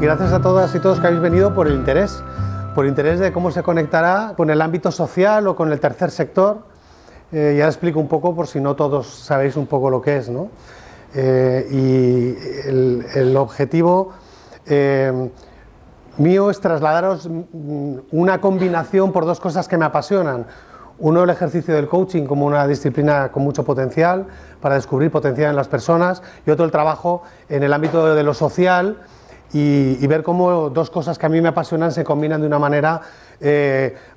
y gracias a todas y todos que habéis venido por el interés de cómo se conectará con el ámbito social o con el tercer sector. Ya explico un poco por si no todos sabéis un poco lo que es, ¿no? Y el objetivo mío es trasladaros una combinación por dos cosas que me apasionan. Uno, el ejercicio del coaching como una disciplina con mucho potencial para descubrir potencial en las personas, y otro, el trabajo en el ámbito de lo social y ver cómo dos cosas que a mí me apasionan se combinan de una manera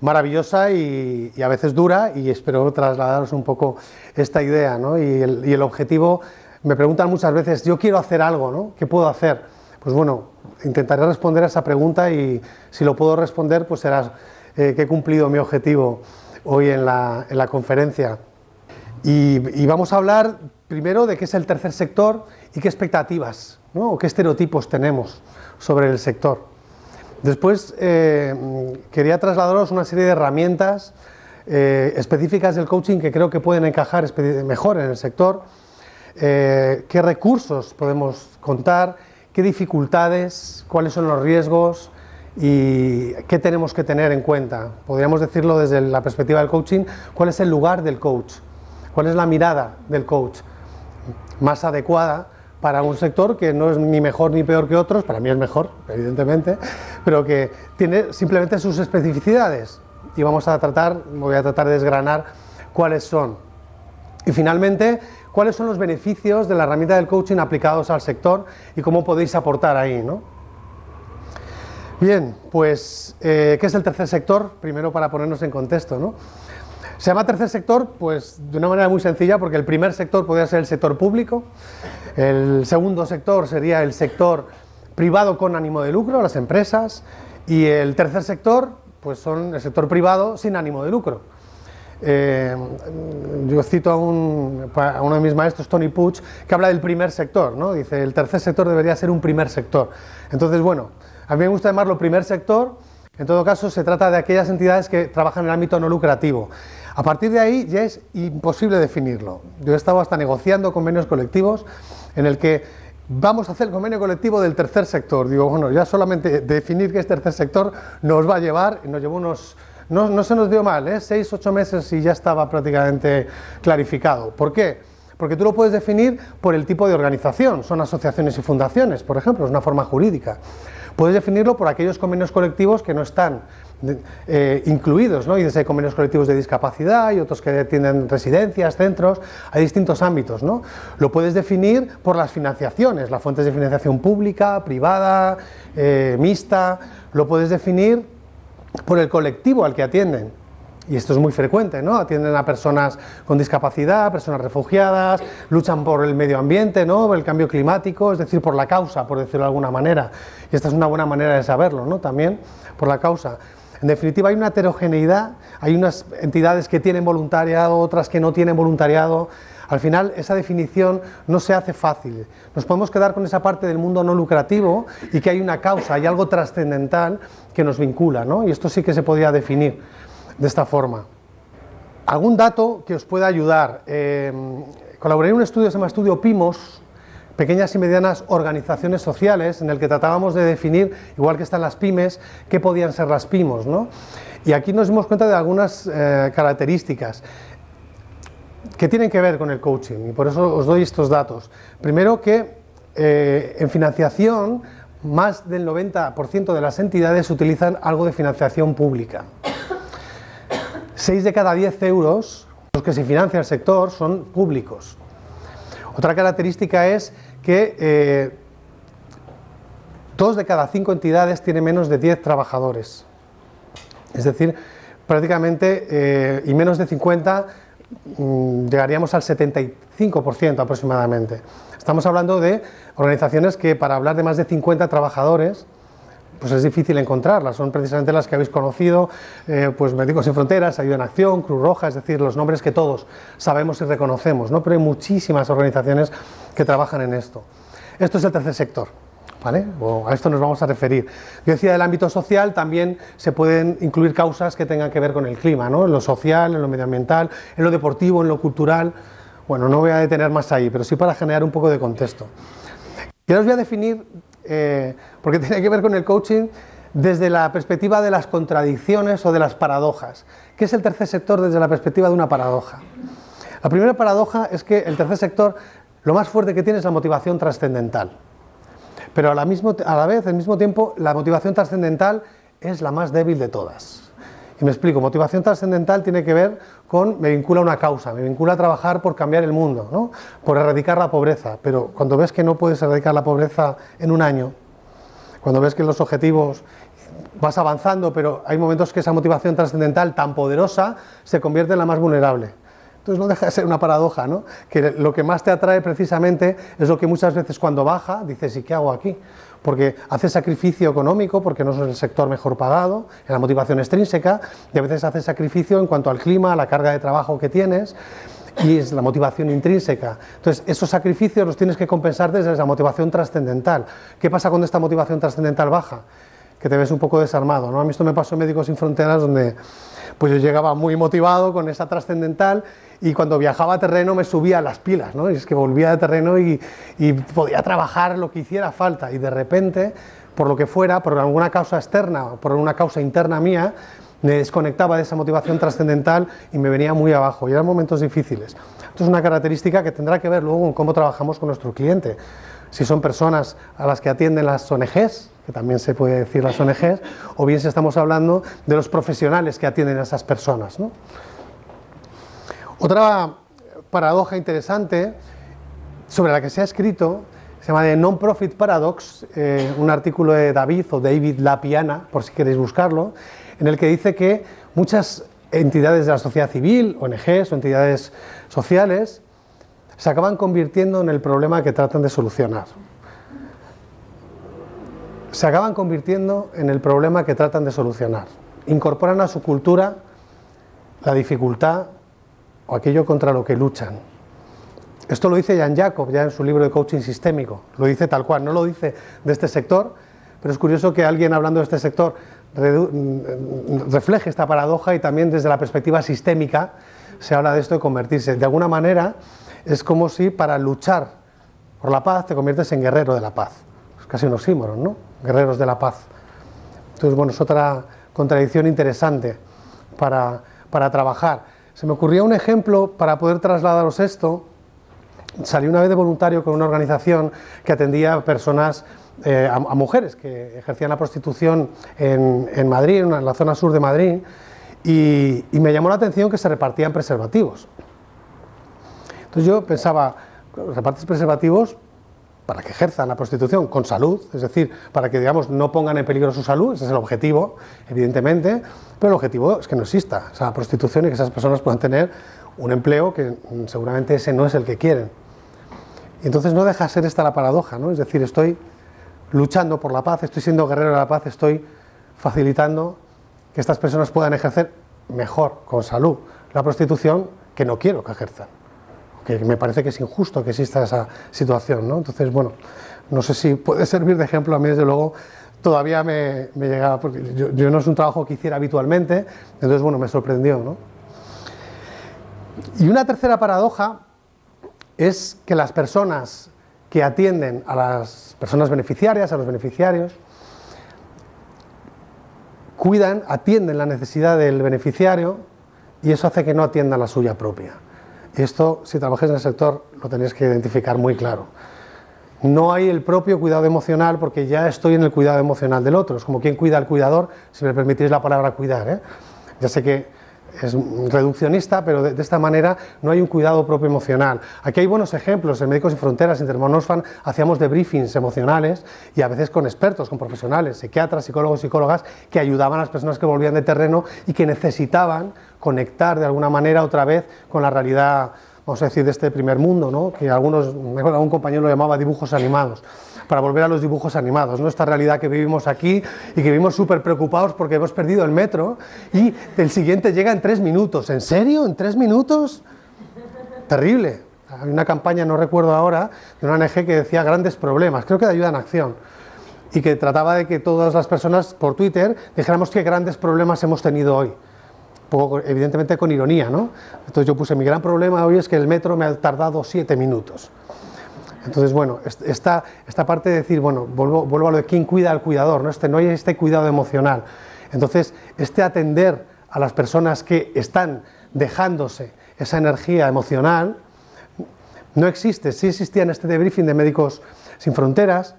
maravillosa y a veces dura, y espero trasladaros un poco esta idea, ¿no? Y el objetivo, me preguntan muchas veces, yo quiero hacer algo, ¿no? ¿Qué puedo hacer? Pues bueno, intentaré responder a esa pregunta, y si lo puedo responder, pues será que he cumplido mi objetivo hoy en la conferencia. Y vamos a hablar primero de qué es el tercer sector y qué expectativas, ¿no? O qué estereotipos tenemos sobre el sector. Después quería trasladaros una serie de herramientas específicas del coaching que creo que pueden encajar mejor en el sector, qué recursos podemos contar, qué dificultades, cuáles son los riesgos y qué tenemos que tener en cuenta. Podríamos decirlo desde la perspectiva del coaching, cuál es el lugar del coach, cuál es la mirada del coach más adecuada para un sector que no es ni mejor ni peor que otros. Para mí es mejor, evidentemente, pero que tiene simplemente sus especificidades, y voy a tratar de desgranar cuáles son. Y finalmente, cuáles son los beneficios de la herramienta del coaching aplicados al sector y cómo podéis aportar ahí, ¿no? Bien, pues, ¿qué es el tercer sector? Primero, para ponernos en contexto, ¿no? Se llama tercer sector, pues, de una manera muy sencilla, porque el primer sector podría ser el sector público, el segundo sector sería el sector privado con ánimo de lucro, las empresas, y el tercer sector, pues, son el sector privado sin ánimo de lucro. Yo cito a uno de mis maestros, Tony Puig, que habla del primer sector, ¿no? Dice, el tercer sector debería ser un primer sector. Entonces, bueno, a mí me gusta llamarlo primer sector. En todo caso, se trata de aquellas entidades que trabajan en el ámbito no lucrativo. A partir de ahí ya es imposible definirlo. Yo he estado hasta negociando convenios colectivos en el que vamos a hacer el convenio colectivo del tercer sector. Digo, bueno, ya solamente definir qué es tercer sector nos va a llevar, y nos llevó unos... No se nos dio mal, 6-8 meses y ya estaba prácticamente clarificado. ¿Por qué? Porque tú lo puedes definir por el tipo de organización. Son asociaciones y fundaciones, por ejemplo, es una forma jurídica. Puedes definirlo por aquellos convenios colectivos que no están incluidos, ¿no? Y hay convenios colectivos de discapacidad y otros que tienen residencias, centros, hay distintos ámbitos, ¿no? Lo puedes definir por las financiaciones, las fuentes de financiación pública, privada, mixta. Lo puedes definir por el colectivo al que atienden, y esto es muy frecuente, ¿no? Atienden a personas con discapacidad, personas refugiadas, luchan por el medio ambiente, ¿no? El cambio climático, es decir, por la causa, por decirlo de alguna manera, y esta es una buena manera de saberlo, ¿no? También por la causa. En definitiva, hay una heterogeneidad, hay unas entidades que tienen voluntariado, otras que no tienen voluntariado. Al final, esa definición no se hace fácil. Nos podemos quedar con esa parte del mundo no lucrativo y que hay una causa, hay algo trascendental que nos vincula, ¿no? Y esto sí que se podría definir de esta forma. Algún dato que os pueda ayudar. Colaboré en un estudio que se llama Estudio PIMOS, Pequeñas y Medianas Organizaciones Sociales, en el que tratábamos de definir, igual que están las pymes, qué podían ser las PIMOS, ¿no? Y aquí nos dimos cuenta de algunas características que tienen que ver con el coaching, y por eso os doy estos datos. Primero, que en financiación, más del 90% de las entidades utilizan algo de financiación pública. 6 de cada 10 euros los que se financia el sector son públicos. Otra característica es que 2 de cada 5 entidades tienen menos de 10 trabajadores. Es decir, prácticamente, y menos de 50, llegaríamos al 75% aproximadamente. Estamos hablando de organizaciones que, para hablar de más de 50 trabajadores, pues es difícil encontrarlas. Son precisamente las que habéis conocido, pues Médicos Sin Fronteras, Ayuda en Acción, Cruz Roja, es decir, los nombres que todos sabemos y reconocemos, ¿no? Pero hay muchísimas organizaciones que trabajan en esto. Esto es el tercer sector, ¿vale? O a esto nos vamos a referir. Yo decía, del ámbito social también se pueden incluir causas que tengan que ver con el clima, ¿no? En lo social, en lo medioambiental, en lo deportivo, en lo cultural. Bueno, no voy a detener más ahí, pero sí para generar un poco de contexto. Y ahora os voy a definir porque tiene que ver con el coaching desde la perspectiva de las contradicciones o de las paradojas. ¿Qué es el tercer sector desde la perspectiva de una paradoja? La primera paradoja es que el tercer sector, lo más fuerte que tiene es la motivación trascendental. Pero a la vez, al mismo tiempo, la motivación trascendental es la más débil de todas. Y me explico, motivación trascendental tiene que ver con, me vincula a una causa, me vincula a trabajar por cambiar el mundo, ¿no? Por erradicar la pobreza. Pero cuando ves que no puedes erradicar la pobreza en un año, cuando ves que los objetivos vas avanzando, pero hay momentos que esa motivación trascendental tan poderosa se convierte en la más vulnerable. Entonces no deja de ser una paradoja, ¿no? Que lo que más te atrae precisamente es lo que muchas veces cuando baja dices, ¿y qué hago aquí? Porque haces sacrificio económico, porque no es el sector mejor pagado, en la motivación extrínseca, y a veces haces sacrificio en cuanto al clima, a la carga de trabajo que tienes, y es la motivación intrínseca. Entonces esos sacrificios los tienes que compensar desde la motivación trascendental. ¿Qué pasa cuando esta motivación trascendental baja? Que te ves un poco desarmado, ¿no? A mí esto me pasó en Médicos Sin Fronteras, donde pues yo llegaba muy motivado con esa trascendental y cuando viajaba a terreno me subía a las pilas, ¿no? Y es que volvía de terreno y podía trabajar lo que hiciera falta y de repente, por lo que fuera, por alguna causa externa o por una causa interna mía, me desconectaba de esa motivación trascendental y me venía muy abajo y eran momentos difíciles. Esto es una característica que tendrá que ver luego con cómo trabajamos con nuestro cliente. Si son personas a las que atienden las ONGs, que también se puede decir las ONGs, o bien si estamos hablando de los profesionales que atienden a esas personas, ¿no? Otra paradoja interesante sobre la que se ha escrito se llama The Non-Profit Paradox, un artículo de David Lapiana, por si queréis buscarlo, en el que dice que muchas entidades de la sociedad civil, ONGs o entidades sociales, se acaban convirtiendo en el problema que tratan de solucionar. Se acaban convirtiendo en el problema que tratan de solucionar. Incorporan a su cultura la dificultad o aquello contra lo que luchan. Esto lo dice Jan Jacob ya en su libro de coaching sistémico, lo dice tal cual, no lo dice de este sector, pero es curioso que alguien hablando de este sector refleje esta paradoja y también desde la perspectiva sistémica se habla de esto de convertirse. De alguna manera es como si para luchar por la paz te conviertes en guerrero de la paz. Es casi un oxímoron, ¿no? Guerreros de la paz. Entonces, bueno, es otra contradicción interesante para trabajar. Se me ocurrió un ejemplo para poder trasladaros esto. Salí una vez de voluntario con una organización que atendía a personas, a mujeres que ejercían la prostitución en Madrid, en la zona sur de Madrid, y me llamó la atención que se repartían preservativos. Entonces yo pensaba, repartes preservativos para que ejerzan la prostitución con salud, es decir, para que, digamos, no pongan en peligro su salud, ese es el objetivo, evidentemente, pero el objetivo es que no exista esa prostitución y que esas personas puedan tener un empleo que seguramente ese no es el que quieren. Y entonces no deja de ser esta la paradoja, ¿no? Es decir, estoy luchando por la paz, estoy siendo guerrero de la paz, estoy facilitando que estas personas puedan ejercer mejor, con salud, la prostitución que no quiero que ejerzan. Que me parece que es injusto que exista esa situación, ¿no? Entonces, bueno, no sé si puede servir de ejemplo. A mí, desde luego, todavía me llegaba, porque yo no es un trabajo que hiciera habitualmente, entonces, bueno, me sorprendió, ¿no? Y una tercera paradoja es que las personas que atienden a las personas beneficiarias, a los beneficiarios, atienden la necesidad del beneficiario y eso hace que no atiendan la suya propia. Y esto, si trabajáis en el sector, lo tenéis que identificar muy claro. No hay el propio cuidado emocional porque ya estoy en el cuidado emocional del otro. Es como quien cuida al cuidador, si me permitís la palabra cuidar, ¿eh? Ya sé que es reduccionista, pero de esta manera no hay un cuidado propio emocional. Aquí hay buenos ejemplos. En Médicos Sin Fronteras, Intermon Oxfam, hacíamos debriefings emocionales y a veces con expertos, con profesionales, psiquiatras, psicólogos, psicólogas, que ayudaban a las personas que volvían de terreno y que necesitaban conectar de alguna manera otra vez con la realidad, vamos a decir, de este primer mundo, ¿no? Que algún compañero lo llamaba dibujos animados, para volver a los dibujos animados, ¿no? Esta realidad que vivimos aquí y que vivimos súper preocupados porque hemos perdido el metro y el siguiente llega en 3 minutos. ¿En serio? ¿En 3 minutos? Terrible. Hay una campaña, no recuerdo ahora, de una ONG que decía grandes problemas, creo que de Ayuda en Acción, y que trataba de que todas las personas por Twitter dijéramos qué grandes problemas hemos tenido hoy. Poco, evidentemente con ironía, ¿no? Entonces yo puse, mi gran problema hoy es que el metro me ha tardado 7 minutos. Entonces, bueno, esta parte de decir, bueno, vuelvo a lo de quién cuida al cuidador, ¿no? No hay este cuidado emocional. Entonces, este atender a las personas que están dejándose esa energía emocional, no existe. Sí existía en este debriefing de Médicos Sin Fronteras.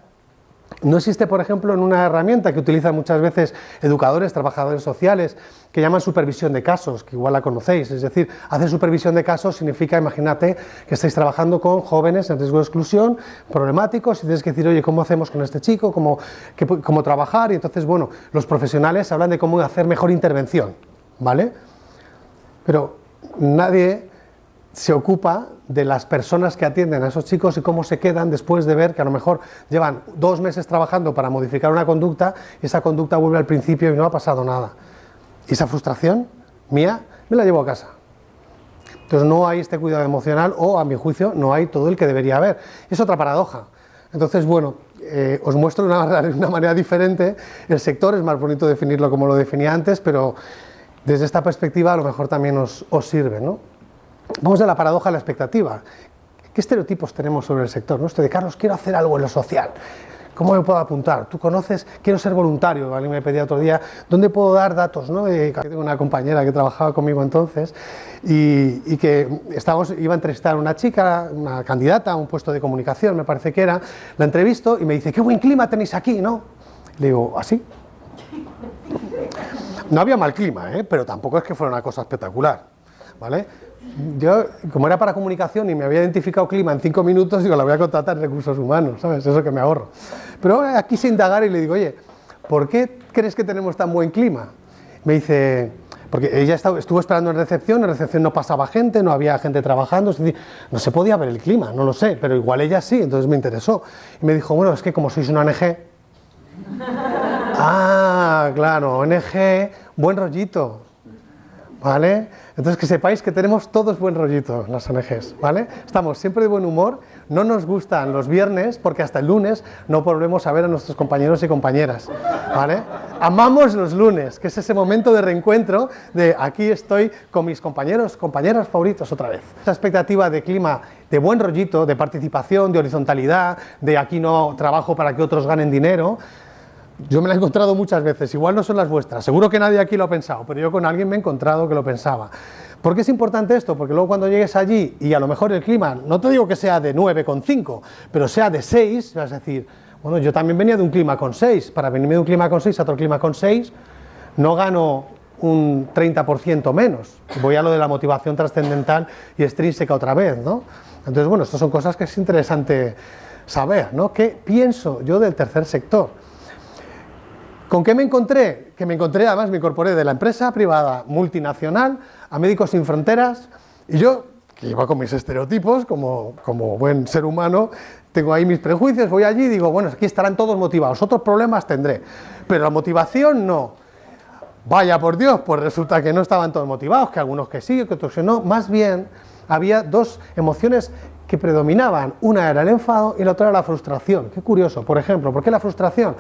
No existe, por ejemplo, en una herramienta que utilizan muchas veces educadores, trabajadores sociales, que llaman supervisión de casos, que igual la conocéis. Es decir, hacer supervisión de casos significa, imagínate, que estáis trabajando con jóvenes en riesgo de exclusión, problemáticos, y tienes que decir, oye, ¿cómo hacemos con este chico? ¿Cómo trabajar? Y entonces, bueno, los profesionales hablan de cómo hacer mejor intervención, ¿vale? Pero nadie se ocupa de las personas que atienden a esos chicos y cómo se quedan después de ver que a lo mejor llevan 2 meses trabajando para modificar una conducta y esa conducta vuelve al principio y no ha pasado nada. Y esa frustración mía me la llevo a casa. Entonces no hay este cuidado emocional o, a mi juicio, no hay todo el que debería haber. Es otra paradoja. Entonces, bueno, os muestro de una manera diferente el sector. Es más bonito definirlo como lo definía antes, pero desde esta perspectiva a lo mejor también os sirve, ¿no? Vamos a la paradoja de la expectativa. ¿Qué estereotipos tenemos sobre el sector, ¿no? Esto de, Carlos, quiero hacer algo en lo social. ¿Cómo me puedo apuntar? ¿Tú conoces? Quiero ser voluntario. Alguien me pedía otro día, ¿dónde puedo dar datos, ¿no? Tengo una compañera que trabajaba conmigo entonces y que iba a entrevistar a una chica, una candidata a un puesto de comunicación, me parece que era. La entrevisto y me dice, qué buen clima tenéis aquí, ¿no? Le digo, ¿así? No había mal clima, pero tampoco es que fuera una cosa espectacular, ¿vale? Yo, como era para comunicación y me había identificado clima en 5 minutos, digo, la voy a contratar en recursos humanos, ¿sabes? Eso que me ahorro. Pero aquí se indagar y le digo, oye, ¿por qué crees que tenemos tan buen clima? Me dice, porque ella estuvo esperando en recepción no pasaba gente, no había gente trabajando, es decir, no se podía ver el clima, no lo sé, pero igual ella sí, entonces me interesó. Y me dijo, bueno, es que como sois una ONG... Ah, claro, ONG, buen rollito, ¿vale? Entonces que sepáis que tenemos todos buen rollito en las ONGs, ¿vale? Estamos siempre de buen humor, no nos gustan los viernes porque hasta el lunes no volvemos a ver a nuestros compañeros y compañeras, ¿vale? Amamos los lunes, que es ese momento de reencuentro de aquí estoy con mis compañeros, compañeras favoritos otra vez. Esa expectativa de clima, de buen rollito, de participación, de horizontalidad, de aquí no trabajo para que otros ganen dinero. Yo me la he encontrado muchas veces, igual no son las vuestras, seguro que nadie aquí lo ha pensado, pero yo con alguien me he encontrado que lo pensaba. ¿Por qué es importante esto? Porque luego cuando llegues allí y a lo mejor el clima, no te digo que sea de 9,5, pero sea de 6, vas a decir, bueno, yo también venía de un clima con 6, para venirme de un clima con 6 a otro clima con 6, no gano un 30% menos, voy a lo de la motivación trascendental y extrínseca otra vez, ¿no? Entonces, bueno, estas son cosas que es interesante saber, ¿no? ¿Qué pienso yo del tercer sector? ¿Con qué me encontré? Que me encontré, además me incorporé de la empresa privada multinacional a Médicos Sin Fronteras y yo, que iba con mis estereotipos como buen ser humano, tengo ahí mis prejuicios, voy allí y digo, bueno, aquí estarán todos motivados, otros problemas tendré, pero la motivación no. Vaya por Dios, pues resulta que no estaban todos motivados, que algunos que sí, que otros que no, más bien había 2 emociones que predominaban, una era el enfado y la otra era la frustración. Qué curioso, por ejemplo, ¿por qué la frustración?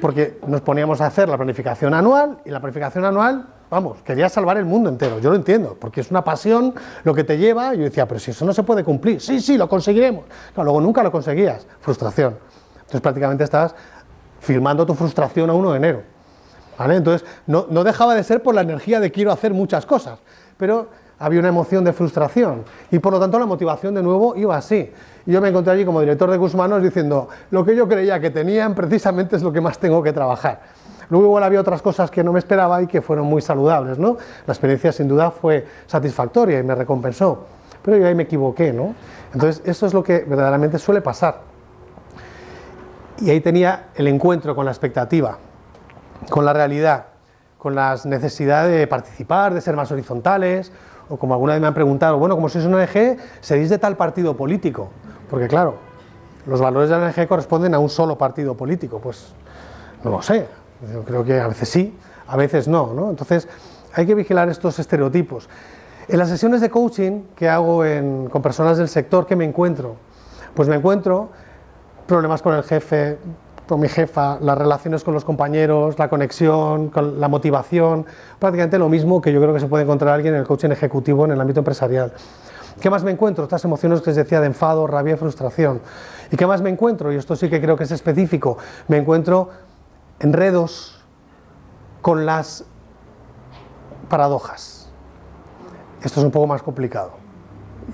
Porque nos poníamos a hacer la planificación anual y la planificación anual, vamos, quería salvar el mundo entero, yo lo entiendo, porque es una pasión lo que te lleva, y yo decía, pero si eso no se puede cumplir, sí, lo conseguiremos, no, luego nunca lo conseguías, frustración. Entonces prácticamente estabas firmando tu frustración a 1 de enero, ¿vale? Entonces no dejaba de ser por la energía de quiero hacer muchas cosas, pero había una emoción de frustración y por lo tanto la motivación de nuevo iba así. Y yo me encontré allí como director de recursos humanos diciendo, lo que yo creía que tenían precisamente es lo que más tengo que trabajar. Luego igual había otras cosas que no me esperaba y que fueron muy saludables, ¿no? La experiencia sin duda fue satisfactoria y me recompensó, pero yo ahí me equivoqué, ¿no? Entonces eso es lo que verdaderamente suele pasar. Y ahí tenía el encuentro con la expectativa, con la realidad, con las necesidades de participar, de ser más horizontales, o como alguna vez me han preguntado, bueno, como sois una ONG, ¿seréis de tal partido político? Porque claro, los valores de la ONG corresponden a un solo partido político, pues no lo sé, yo creo que a veces sí, a veces no, ¿no? Entonces hay que vigilar estos estereotipos. En las sesiones de coaching que hago con personas del sector, ¿qué me encuentro? Pues me encuentro problemas con el jefe, con mi jefa, las relaciones con los compañeros, la conexión, con la motivación, prácticamente lo mismo que yo creo que se puede encontrar alguien en el coaching ejecutivo en el ámbito empresarial. ¿Qué más me encuentro? Estas emociones que os decía de enfado, rabia y frustración. ¿Y qué más me encuentro? Y esto sí que creo que es específico. Me encuentro enredos con las paradojas. Esto es un poco más complicado.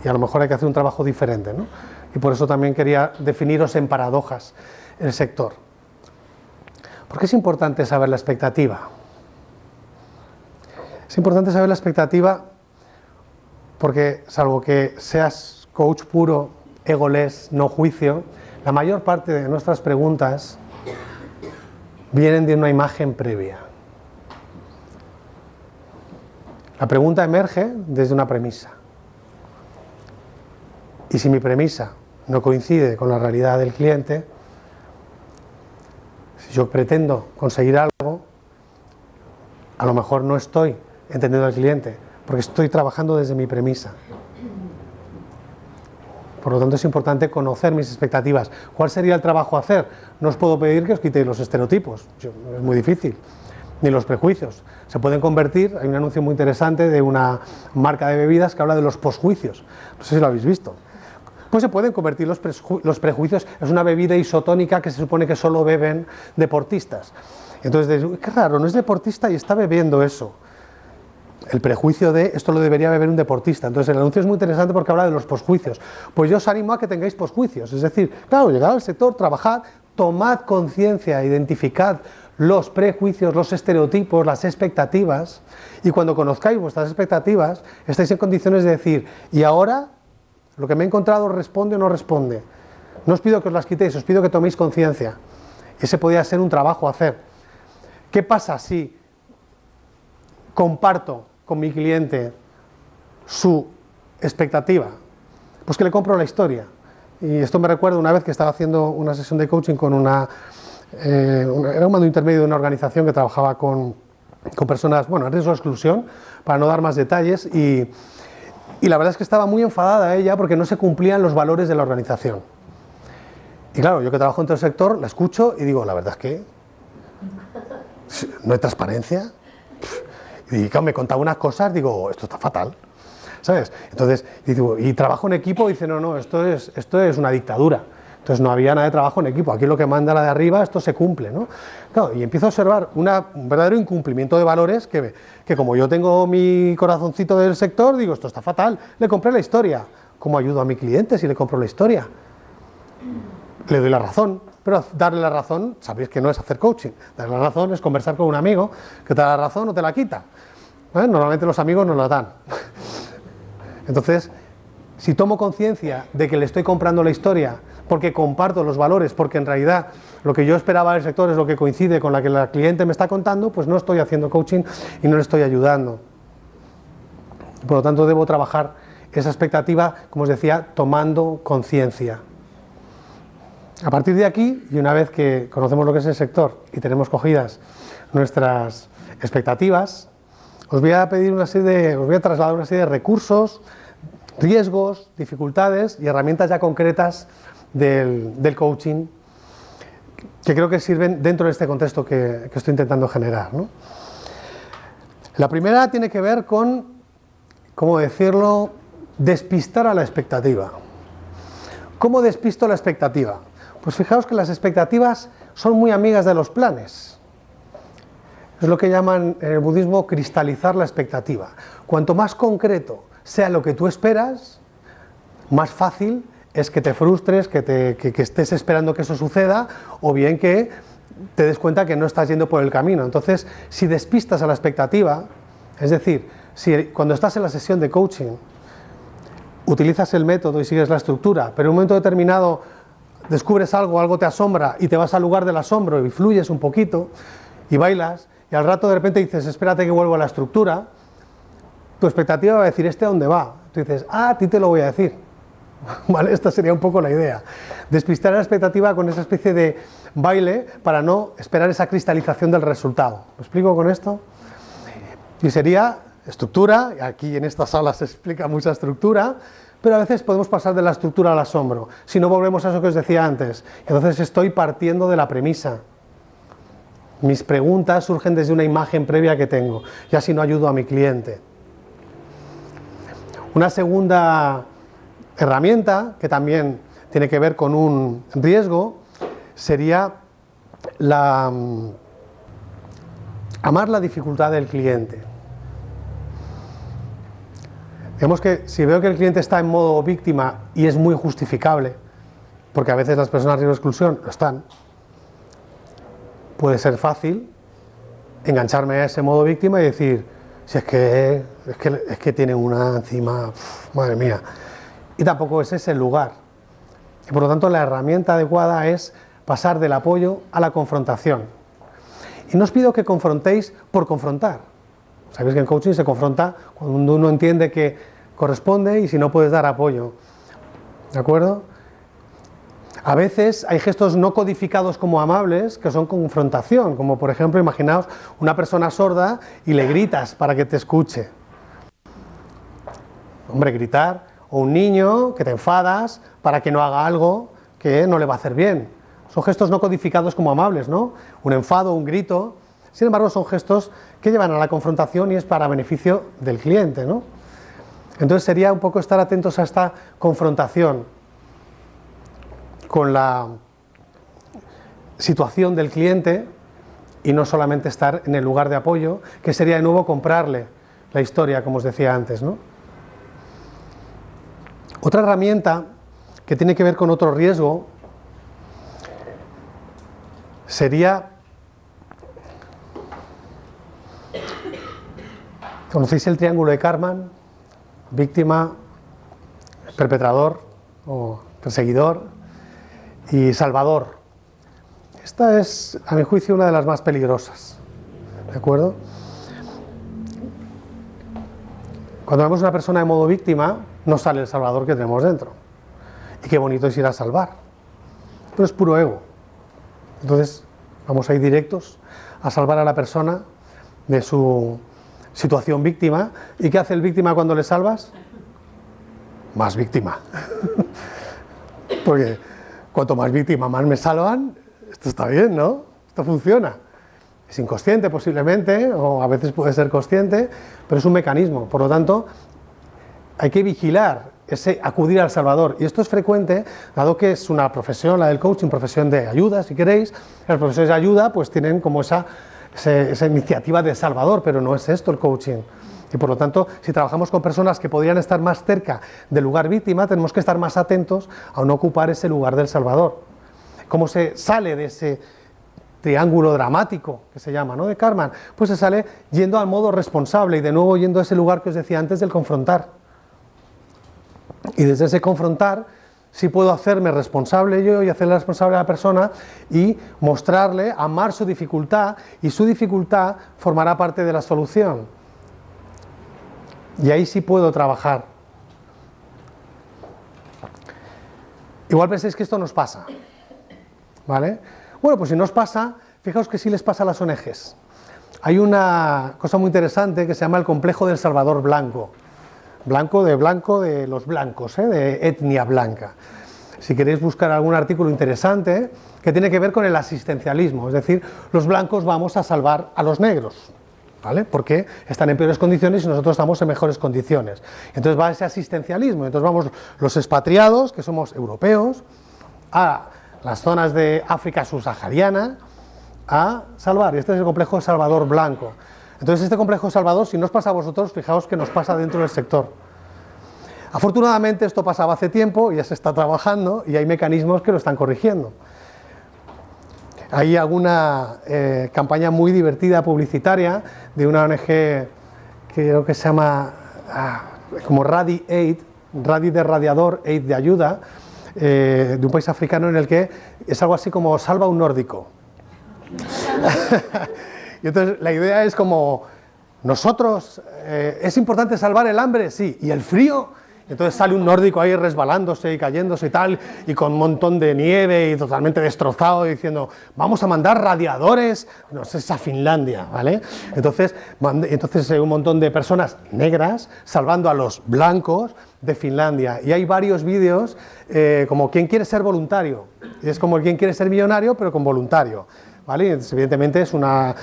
Y a lo mejor hay que hacer un trabajo diferente, ¿no? Y por eso también quería definiros en paradojas el sector. ¿Por qué es importante saber la expectativa? Es importante saber la expectativa porque, salvo que seas coach puro, egoless, no juicio, la mayor parte de nuestras preguntas vienen de una imagen previa. La pregunta emerge desde una premisa. Y si mi premisa no coincide con la realidad del cliente, si yo pretendo conseguir algo, a lo mejor no estoy entendiendo al cliente, porque estoy trabajando desde mi premisa. Por lo tanto, es importante conocer mis expectativas. ¿Cuál sería el trabajo a hacer? No os puedo pedir que os quitéis los estereotipos, es muy difícil, ni los prejuicios. Se pueden convertir, hay un anuncio muy interesante de una marca de bebidas que habla de los posjuicios, no sé si lo habéis visto. Pues se pueden convertir los prejuicios, es una bebida isotónica que se supone que solo beben deportistas. Entonces, qué raro, no es deportista y está bebiendo eso. El prejuicio de esto lo debería beber un deportista. Entonces el anuncio es muy interesante porque habla de los posjuicios. Pues yo os animo a que tengáis posjuicios, es decir, claro, llegad al sector, trabajad, tomad conciencia, identificad los prejuicios, los estereotipos, las expectativas, y cuando conozcáis vuestras expectativas, estáis en condiciones de decir, y ahora, lo que me he encontrado responde o no responde. No os pido que os las quitéis, os pido que toméis conciencia. Ese podría ser un trabajo a hacer. ¿Qué pasa si comparto con mi cliente su expectativa? Pues que le compro la historia. Y esto me recuerda una vez que estaba haciendo una sesión de coaching con era un mando intermedio de una organización que trabajaba con personas, bueno, en riesgo de exclusión, para no dar más detalles, y la verdad es que estaba muy enfadada ella porque no se cumplían los valores de la organización. Y claro, yo que trabajo en todo el sector, la escucho y digo, la verdad es que no hay transparencia. Y claro, me contaba unas cosas, digo, esto está fatal, ¿sabes? Entonces, y trabajo en equipo, dice, no, esto es una dictadura. Entonces no había nada de trabajo en equipo, aquí lo que manda la de arriba, esto se cumple, ¿no? Claro, y empiezo a observar un verdadero incumplimiento de valores que como yo tengo mi corazoncito del sector, digo, esto está fatal, le compré la historia. ¿Cómo ayudo a mi cliente si le compro la historia? Le doy la razón, pero darle la razón, sabéis que no es hacer coaching, darle la razón es conversar con un amigo que te da la razón o te la quita. Normalmente los amigos nos la dan. Entonces, si tomo conciencia de que le estoy comprando la historia, porque comparto los valores, porque en realidad lo que yo esperaba del sector es lo que coincide con la que la cliente me está contando, pues no estoy haciendo coaching y no le estoy ayudando. Por lo tanto, debo trabajar esa expectativa, como os decía, tomando conciencia. A partir de aquí, y una vez que conocemos lo que es el sector y tenemos cogidas nuestras expectativas, os voy a trasladar una serie de recursos, riesgos, dificultades y herramientas ya concretas del coaching que creo que sirven dentro de este contexto que estoy intentando generar, ¿no? La primera tiene que ver con, ¿cómo decirlo?, despistar a la expectativa. ¿Cómo despisto la expectativa? Pues fijaos que las expectativas son muy amigas de los planes. Es lo que llaman en el budismo cristalizar la expectativa. Cuanto más concreto sea lo que tú esperas, más fácil es que te frustres, que estés esperando que eso suceda, o bien que te des cuenta que no estás yendo por el camino. Entonces, si despistas a la expectativa, es decir, si cuando estás en la sesión de coaching utilizas el método y sigues la estructura, pero en un momento determinado descubres algo te asombra y te vas al lugar del asombro y fluyes un poquito y bailas, y al rato de repente dices, espérate que vuelvo a la estructura, tu expectativa va a decir, ¿este a dónde va? Tú dices, a ti te lo voy a decir. ¿Vale? Esta sería un poco la idea. Despistar la expectativa con esa especie de baile para no esperar esa cristalización del resultado. ¿Me explico con esto? Y sería estructura, y aquí en esta sala se explica mucha estructura, pero a veces podemos pasar de la estructura al asombro, si no volvemos a eso que os decía antes. Entonces estoy partiendo de la premisa. Mis preguntas surgen desde una imagen previa que tengo, y así no ayudo a mi cliente. Una segunda herramienta, que también tiene que ver con un riesgo, sería amar la dificultad del cliente. Digamos que si veo que el cliente está en modo víctima y es muy justificable, porque a veces las personas de riesgo de exclusión lo están, puede ser fácil engancharme a ese modo víctima y decir, si es que tiene una encima, madre mía, y tampoco ese es el lugar. Y por lo tanto la herramienta adecuada es pasar del apoyo a la confrontación. Y no os pido que confrontéis por confrontar. Sabéis que en coaching se confronta cuando uno entiende que corresponde y si no puedes dar apoyo. ¿De acuerdo? A veces hay gestos no codificados como amables que son confrontación, como por ejemplo, imaginaos una persona sorda y le gritas para que te escuche. Hombre, gritar, o un niño que te enfadas para que no haga algo que no le va a hacer bien. Son gestos no codificados como amables, ¿no? Un enfado, un grito. Sin embargo, son gestos que llevan a la confrontación y es para beneficio del cliente, ¿no? Entonces sería un poco estar atentos a esta confrontación con la situación del cliente y no solamente estar en el lugar de apoyo, que sería de nuevo comprarle la historia, como os decía antes, ¿no? Otra herramienta que tiene que ver con otro riesgo sería, ¿conocéis el triángulo de Karman? Víctima, perpetrador o perseguidor y salvador. Esta es, a mi juicio, una de las más peligrosas, ¿de acuerdo? Cuando vemos una persona de modo víctima, no sale el salvador que tenemos dentro. Y qué bonito es ir a salvar. Pero es puro ego. Entonces, vamos a ir directos a salvar a la persona de su situación víctima. ¿Y qué hace el víctima cuando le salvas? Más víctima. Porque cuanto más víctima, más me salvan, esto está bien, ¿no? Esto funciona. Es inconsciente posiblemente, o a veces puede ser consciente, pero es un mecanismo. Por lo tanto, hay que vigilar ese acudir al salvador. Y esto es frecuente, dado que es una profesión, la del coaching, profesión de ayuda, si queréis. Las profesiones de ayuda pues tienen como esa iniciativa de salvador, pero no es esto el coaching. Y por lo tanto, si trabajamos con personas que podrían estar más cerca del lugar víctima, tenemos que estar más atentos a no ocupar ese lugar del salvador. ¿Cómo se sale de ese triángulo dramático que se llama, ¿no?, de Karman? Pues se sale yendo al modo responsable y de nuevo yendo a ese lugar que os decía antes del confrontar. Y desde ese confrontar sí puedo hacerme responsable yo y hacerle responsable a la persona y mostrarle, amar su dificultad, y su dificultad formará parte de la solución. Y ahí sí puedo trabajar. Igual pensáis que esto nos pasa, ¿vale? Bueno, pues si nos pasa, fijaos que sí les pasa a las ONGs. Hay una cosa muy interesante que se llama el complejo del Salvador blanco. Blanco de los blancos, de etnia blanca. Si queréis buscar algún artículo interesante que tiene que ver con el asistencialismo, es decir, los blancos vamos a salvar a los negros, ¿vale? Porque están en peores condiciones y nosotros estamos en mejores condiciones. Entonces va ese asistencialismo, entonces vamos los expatriados, que somos europeos, a las zonas de África subsahariana a salvar, y este es el complejo Salvador blanco. Entonces este complejo Salvador, si no os pasa a vosotros, fijaos que nos pasa dentro del sector. Afortunadamente esto pasaba hace tiempo, ya se está trabajando y hay mecanismos que lo están corrigiendo. Hay alguna campaña muy divertida publicitaria de una ONG que creo que se llama como Radi Aid, Radi de radiador, Aid de ayuda, de un país africano en el que es algo así como salva un nórdico. Y entonces la idea es como nosotros, ¿es importante salvar el hambre? Sí, ¿y el frío? Entonces sale un nórdico ahí resbalándose y cayéndose y tal, y con un montón de nieve y totalmente destrozado, diciendo, vamos a mandar radiadores, no sé, es a Finlandia, ¿vale? Entonces hay un montón de personas negras salvando a los blancos de Finlandia, y hay varios vídeos como ¿quién quiere ser voluntario? Y es como ¿quién quiere ser millonario? Pero con voluntario. ¿vale? Evidentemente es una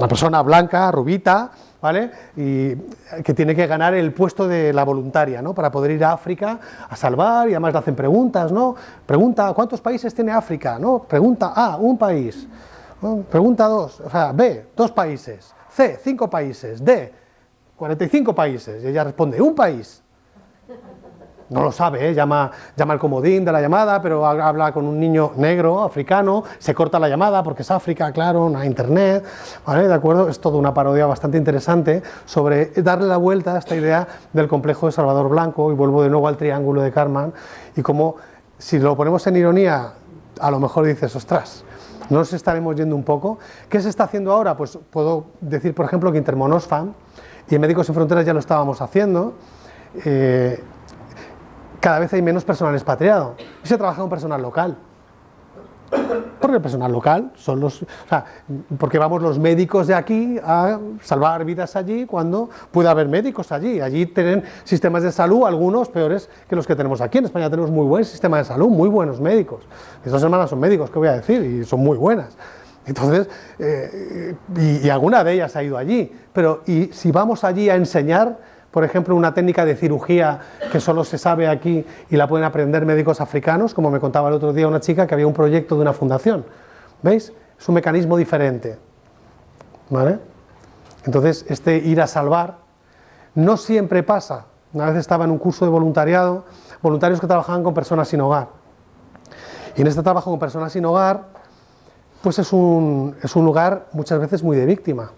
persona blanca, rubita, ¿vale? Y que tiene que ganar el puesto de la voluntaria, ¿no? Para poder ir a África a salvar, y además le hacen preguntas, ¿no? Pregunta, ¿cuántos países tiene África? ¿No? Pregunta A, un país. ¿No? Pregunta 2, o sea, B, 2 países. C, 5 países. D, 45 países. Y ella responde, un país. No lo sabe, llama al comodín de la llamada, pero habla con un niño negro, africano, se corta la llamada porque es África, claro, no hay internet, ¿vale? ¿De acuerdo? Es toda una parodia bastante interesante sobre darle la vuelta a esta idea del complejo de Salvador Blanco, y vuelvo de nuevo al triángulo de Karman, y como si lo ponemos en ironía, a lo mejor dices, ostras, ¿no nos estaremos yendo un poco? ¿Qué se está haciendo ahora? Pues puedo decir, por ejemplo, que Intermon Oxfam y en Médicos Sin Fronteras ya lo estábamos haciendo. Cada vez hay menos personal expatriado y se trabaja con personal local. Porque el personal local son los... O sea, porque vamos los médicos de aquí a salvar vidas allí cuando puede haber médicos allí. Allí tienen sistemas de salud, algunos peores que los que tenemos aquí. En España tenemos muy buen sistema de salud, muy buenos médicos. Mis 2 hermanas son médicos, ¿qué voy a decir? Y son muy buenas. Entonces, y alguna de ellas ha ido allí. Pero, y si vamos allí a enseñar, por ejemplo, una técnica de cirugía que solo se sabe aquí y la pueden aprender médicos africanos, como me contaba el otro día una chica que había un proyecto de una fundación. ¿Veis? Es un mecanismo diferente. ¿Vale? Entonces, este ir a salvar no siempre pasa. Una vez estaba en un curso de voluntariado, voluntarios que trabajaban con personas sin hogar. Y en este trabajo con personas sin hogar, pues es un lugar muchas veces muy de víctima.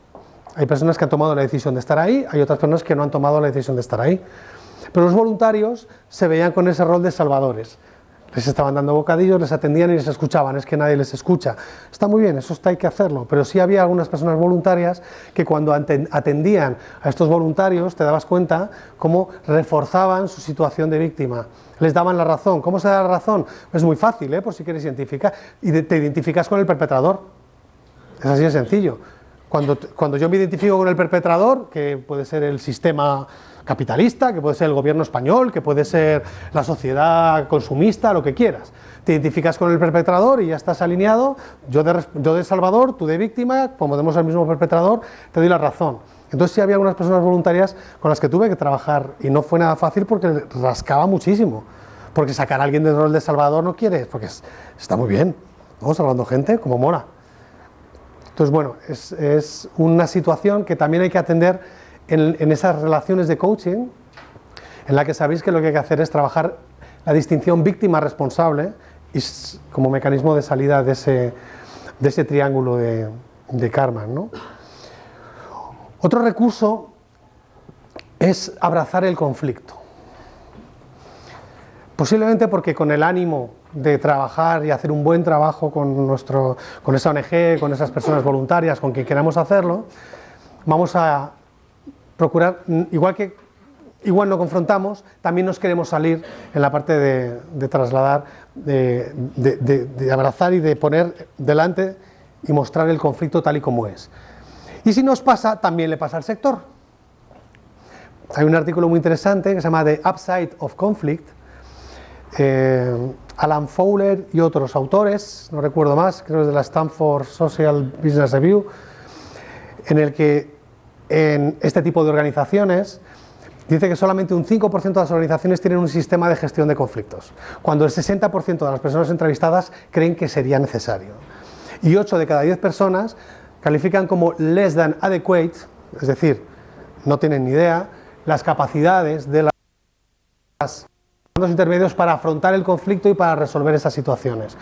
Hay personas que han tomado la decisión de estar ahí, hay otras personas que no han tomado la decisión de estar ahí. Pero los voluntarios se veían con ese rol de salvadores. Les estaban dando bocadillos, les atendían y les escuchaban, es que nadie les escucha. Está muy bien, eso hay que hacerlo, pero sí había algunas personas voluntarias que cuando atendían a estos voluntarios te dabas cuenta cómo reforzaban su situación de víctima. Les daban la razón. ¿Cómo se da la razón? Es muy fácil, por si quieres identificar. Y te identificas con el perpetrador. Es así de sencillo. Cuando yo me identifico con el perpetrador, que puede ser el sistema capitalista, que puede ser el gobierno español, que puede ser la sociedad consumista, lo que quieras, te identificas con el perpetrador y ya estás alineado, yo de salvador, tú de víctima, como tenemos el mismo perpetrador, te doy la razón. Entonces sí había algunas personas voluntarias con las que tuve que trabajar y no fue nada fácil porque rascaba muchísimo, porque sacar a alguien del rol de salvador no quieres, porque está muy bien, ¿no? Salvando gente, como mola. Entonces, bueno, es una situación que también hay que atender en esas relaciones de coaching, en la que sabéis que lo que hay que hacer es trabajar la distinción víctima-responsable y como mecanismo de salida de ese triángulo de Karman, ¿no? Otro recurso es abrazar el conflicto. Posiblemente porque con el ánimo de trabajar y hacer un buen trabajo con esa ONG, con esas personas voluntarias, con quien queramos hacerlo, vamos a procurar, igual no confrontamos, también nos queremos salir en la parte de trasladar, de abrazar y de poner delante y mostrar el conflicto tal y como es. Y si nos pasa, también le pasa al sector. Hay un artículo muy interesante que se llama The Upside of Conflict, Alan Fowler y otros autores, no recuerdo más, creo que es de la Stanford Social Business Review, en el que en este tipo de organizaciones dice que solamente un 5% de las organizaciones tienen un sistema de gestión de conflictos, cuando el 60% de las personas entrevistadas creen que sería necesario. Y 8 de cada 10 personas califican como less than adequate, es decir, no tienen ni idea, las capacidades de los intermedios para afrontar el conflicto y para resolver esas situaciones.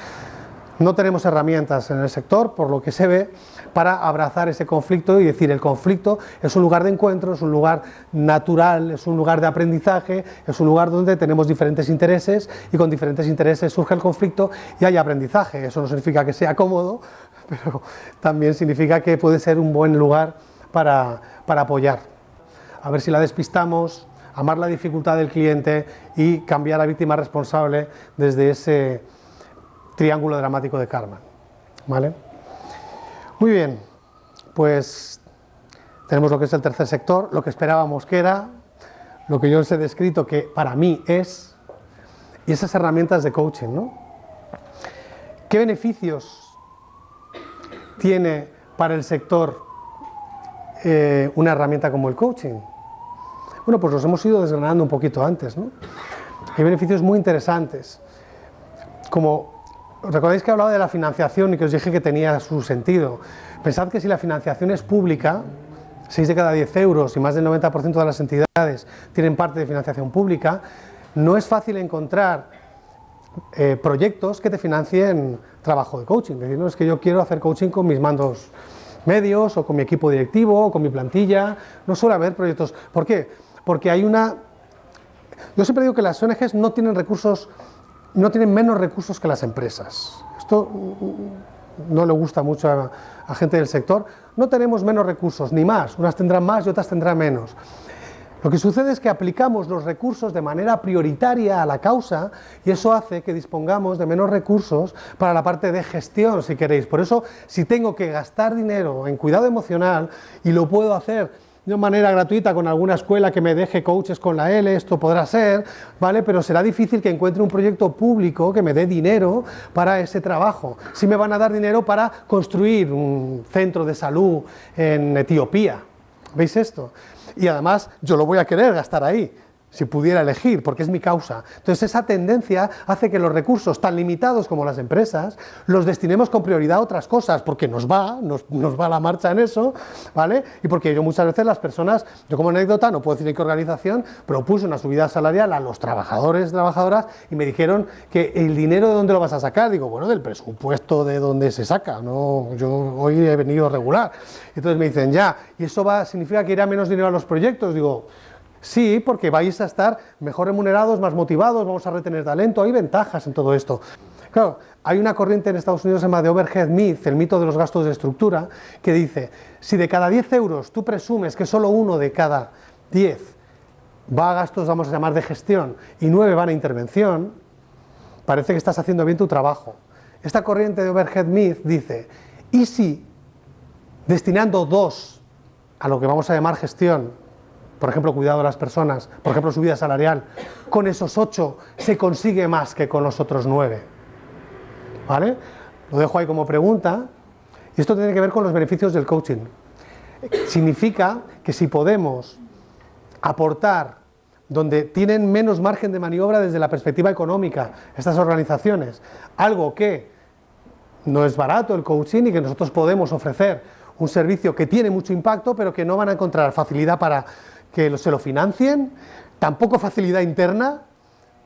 No tenemos herramientas en el sector, por lo que se ve, para abrazar ese conflicto y decir, el conflicto es un lugar de encuentro, es un lugar natural, es un lugar de aprendizaje, es un lugar donde tenemos diferentes intereses y con diferentes intereses surge el conflicto y hay aprendizaje. Eso no significa que sea cómodo, pero también significa que puede ser un buen lugar para apoyar. A ver si la despistamos, amar la dificultad del cliente y cambiar a víctima responsable desde ese triángulo dramático de Karman, ¿vale? Muy bien, pues tenemos lo que es el tercer sector, lo que esperábamos que era, lo que yo os he descrito que para mí es, y esas herramientas de coaching, ¿no? ¿Qué beneficios tiene para el sector una herramienta como el coaching? Bueno, pues los hemos ido desgranando un poquito antes, ¿no? Hay beneficios muy interesantes. Como recordáis que hablaba de la financiación y que os dije que tenía su sentido. Pensad que si la financiación es pública, 6 de cada 10 euros y más del 90% de las entidades tienen parte de financiación pública, no es fácil encontrar proyectos que te financien trabajo de coaching. Es decir, no, es que yo quiero hacer coaching con mis mandos medios o con mi equipo directivo o con mi plantilla. No suele haber proyectos. ¿Por qué? Porque hay una... Yo siempre digo que las ONGs no tienen recursos, no tienen menos recursos que las empresas. Esto no le gusta mucho a gente del sector. No tenemos menos recursos, ni más. Unas tendrán más y otras tendrán menos. Lo que sucede es que aplicamos los recursos de manera prioritaria a la causa y eso hace que dispongamos de menos recursos para la parte de gestión, si queréis. Por eso, si tengo que gastar dinero en cuidado emocional y lo puedo hacer de manera gratuita con alguna escuela que me deje coaches con la L, esto podrá ser, ¿vale? Pero será difícil que encuentre un proyecto público que me dé dinero para ese trabajo. Sí me van a dar dinero para construir un centro de salud en Etiopía. ¿Veis esto? Y además yo lo voy a querer gastar ahí, si pudiera elegir, porque es mi causa. Entonces esa tendencia hace que los recursos tan limitados como las empresas los destinemos con prioridad a otras cosas, porque nos va la marcha en eso, ¿vale? Y porque yo muchas veces las personas, yo como anécdota, no puedo decir en qué organización, propuse una subida salarial a los trabajadores, trabajadoras, y me dijeron que el dinero ¿de dónde lo vas a sacar? Digo, bueno, del presupuesto de dónde se saca, no, yo hoy he venido regular. Entonces me dicen, ya, ¿y eso significa que irá menos dinero a los proyectos? Digo, sí, porque vais a estar mejor remunerados, más motivados, vamos a retener talento, hay ventajas en todo esto. Claro, hay una corriente en Estados Unidos que se llama The Overhead Myth, el mito de los gastos de estructura, que dice, si de cada 10 euros tú presumes que solo uno de cada 10 va a gastos, vamos a llamar, de gestión, y 9 van a intervención, parece que estás haciendo bien tu trabajo. Esta corriente de Overhead Myth dice, ¿y si destinando 2 a lo que vamos a llamar gestión, por ejemplo, cuidado de las personas, por ejemplo, subida salarial, con esos 8 se consigue más que con los otros 9? ¿Vale? Lo dejo ahí como pregunta. Y esto tiene que ver con los beneficios del coaching. Significa que si podemos aportar donde tienen menos margen de maniobra desde la perspectiva económica estas organizaciones, algo que no es barato el coaching y que nosotros podemos ofrecer un servicio que tiene mucho impacto, pero que no van a encontrar facilidad para que se lo financien, tampoco facilidad interna,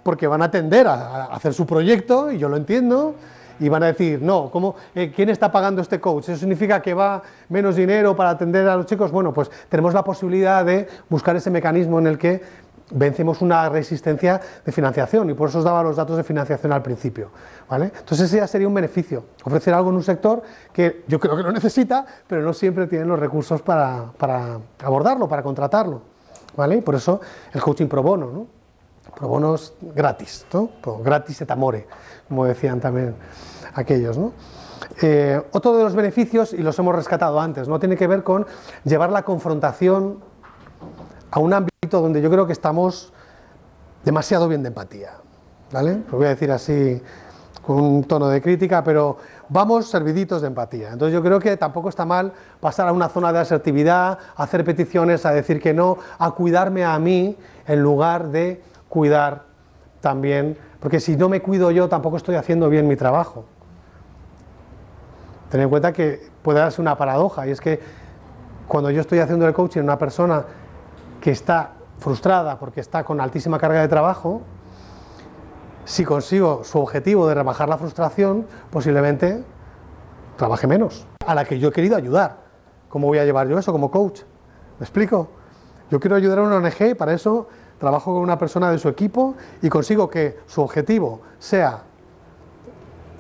porque van a tender a hacer su proyecto, y yo lo entiendo, y van a decir, no, ¿quién está pagando este coach? ¿Eso significa que va menos dinero para atender a los chicos? Bueno, pues tenemos la posibilidad de buscar ese mecanismo en el que vencemos una resistencia de financiación, y por eso os daba los datos de financiación al principio, ¿vale? Entonces ese ya sería un beneficio, ofrecer algo en un sector que yo creo que lo necesita, pero no siempre tienen los recursos para abordarlo, para contratarlo, ¿vale? Y por eso el coaching pro bono, ¿no? Pro bono es gratis, ¿no? Gratis et amore, como decían también aquellos, ¿no? Otro de los beneficios, y los hemos rescatado antes, ¿no? Tiene que ver con llevar la confrontación a un ámbito donde yo creo que estamos demasiado bien de empatía, ¿vale? Lo voy a decir así con un tono de crítica, pero vamos serviditos de empatía. Entonces yo creo que tampoco está mal pasar a una zona de asertividad, a hacer peticiones, a decir que no, a cuidarme a mí en lugar de cuidar también, porque si no me cuido yo tampoco estoy haciendo bien mi trabajo. Ten en cuenta que puede darse una paradoja, y es que cuando yo estoy haciendo el coaching a una persona que está frustrada porque está con altísima carga de trabajo, si consigo su objetivo de rebajar la frustración, posiblemente trabaje menos, a la que yo he querido ayudar. ¿Cómo voy a llevar yo eso como coach? ¿Me explico? Yo quiero ayudar a una ONG y para eso trabajo con una persona de su equipo y consigo que su objetivo sea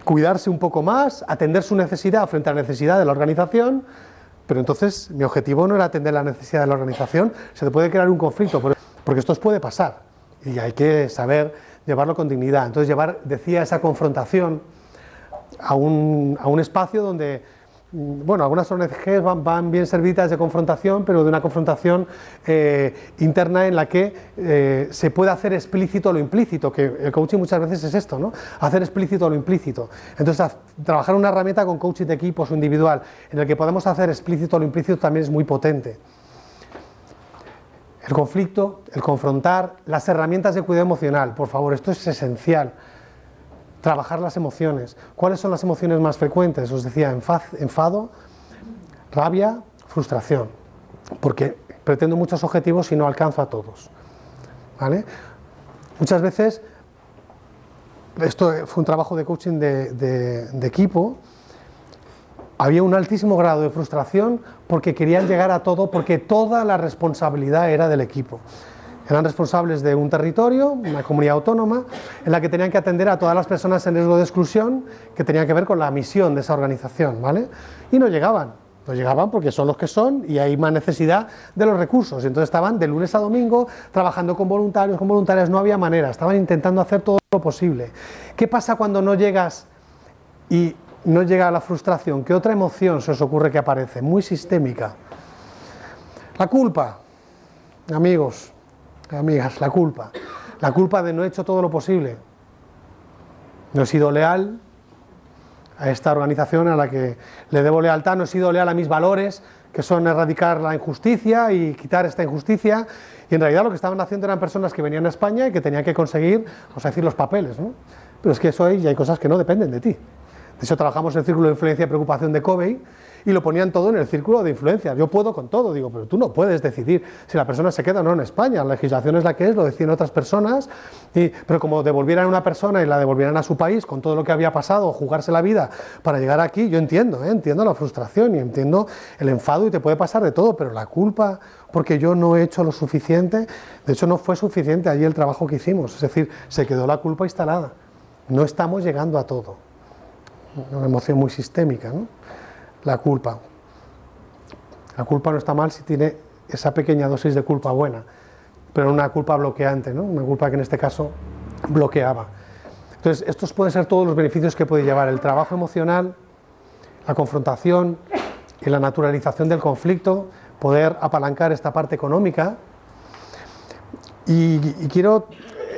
cuidarse un poco más, atender su necesidad frente a la necesidad de la organización. Pero entonces mi objetivo no era atender la necesidad de la organización, se te puede crear un conflicto, porque esto os puede pasar y hay que saber llevarlo con dignidad. Entonces decía, esa confrontación a un espacio donde bueno, algunas ONGs van bien servidas de confrontación, pero de una confrontación interna en la que se puede hacer explícito lo implícito, que el coaching muchas veces es esto, ¿no? Hacer explícito lo implícito. Entonces, trabajar una herramienta con coaching de equipos o individual, en el que podemos hacer explícito lo implícito, también es muy potente. El conflicto, el confrontar, las herramientas de cuidado emocional, por favor, esto es esencial. Trabajar las emociones. ¿Cuáles son las emociones más frecuentes? Os decía, enfado, rabia, frustración. Porque pretendo muchos objetivos y no alcanzo a todos. ¿Vale? Muchas veces, esto fue un trabajo de coaching de equipo, había un altísimo grado de frustración porque querían llegar a todo, porque toda la responsabilidad era del equipo. Eran responsables de un territorio, una comunidad autónoma, en la que tenían que atender a todas las personas en riesgo de exclusión, que tenían que ver con la misión de esa organización, ¿vale? Y no llegaban porque son los que son y hay más necesidad de los recursos. Y entonces estaban de lunes a domingo trabajando con voluntarias, no había manera, estaban intentando hacer todo lo posible. ¿Qué pasa cuando no llegas y no llega la frustración? ¿Qué otra emoción se os ocurre que aparece? Muy sistémica. La culpa, amigos. Amigas, la culpa de no he hecho todo lo posible, no he sido leal a esta organización a la que le debo lealtad, no he sido leal a mis valores, que son erradicar la injusticia y quitar esta injusticia, y en realidad lo que estaban haciendo eran personas que venían a España y que tenían que conseguir, vamos a decir, los papeles, ¿no? Pero es que eso hay cosas que no dependen de ti. De hecho, trabajamos en el círculo de influencia y preocupación de Covey y lo ponían todo en el círculo de influencia. Yo puedo con todo, digo, pero tú no puedes decidir si la persona se queda o no en España. La legislación es la que es, lo deciden otras personas, pero como devolvieran a una persona y la devolvieran a su país con todo lo que había pasado, jugarse la vida para llegar aquí, yo entiendo la frustración y entiendo el enfado y te puede pasar de todo, pero la culpa porque yo no he hecho lo suficiente, de hecho no fue suficiente allí el trabajo que hicimos, es decir, se quedó la culpa instalada. No estamos llegando a todo. Una emoción muy sistémica, ¿no? La culpa. La culpa no está mal si tiene esa pequeña dosis de culpa buena, pero una culpa bloqueante, ¿no? Una culpa que en este caso bloqueaba. Entonces, estos pueden ser todos los beneficios que puede llevar el trabajo emocional, la confrontación y la naturalización del conflicto, poder apalancar esta parte económica. Y quiero